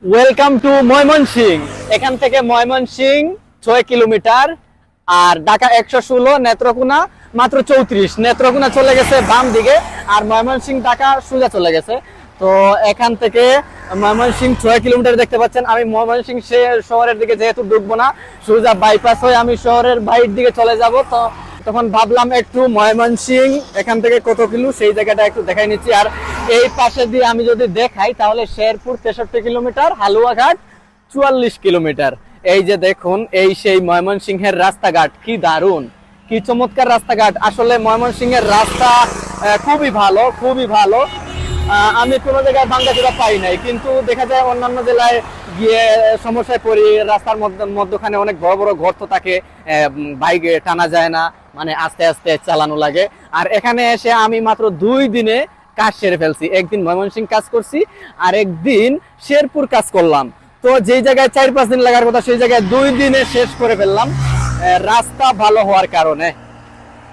Welcome to Mymensingh. এখান থেকে Mymensingh 6 kilometre, আর ঢাকা 116, নেত্রকোনা মাত্র 34। নেত্রকোনা চলে গেছে বাম দিকে, আর ময়মনসিং ঢাকা সোজা চলে গেছে। তো এখান থেকে ময়মনসিং 6 কিলোমিটার দেখতে পাচ্ছেন। আমি ময়মনসিং শহরের দিকে যেহেতু ঢুকবো না, সোজা বাইপাস হয়ে আমি শহরের বাইরের দিকে চলে যাব। তো তখন ভাবলাম একটু ময়মনসিং এখান থেকে কত কিলো সেই জায়গাটা একটু দেখাই নিচ্ছি। আর এই পাশে দিয়ে আমি যদি দেখাই তাহলে শেরপুর 63 কিলোমিটার, হালুয়াঘাট 44 কিলোমিটার। এই যে দেখুন, এই সেই ময়মনসিংহের রাস্তাঘাট, কি দারুণ, কি চমৎকার রাস্তাঘাট। আসলে ময়মনসিংহের রাস্তা খুবই ভালো, খুবই ভালো। আমি কোনো জায়গায় ভাঙ্গাচোরা পাই নাই, কিন্তু দেখা যায় অন্যান্য জেলায় গিয়ে সমস্যায় পড়ি। রাস্তার মধ্যখানে অনেক বড় বড় গর্ত থাকে, বাইকে টানা যায় না, মানে আস্তে আস্তে চালানো লাগে। আর এখানে এসে আমি মাত্র 2 দিনে কাজ সেরে ফেলছি। একদিন ময়মনসিং কাজ করছি, আর একদিন শেরপুর কাজ করলাম। তো যেই জায়গায় 4-5 দিন লাগার কথা সেই জায়গায় 2 দিনে শেষ করে ফেললাম, রাস্তা ভালো হওয়ার কারণে।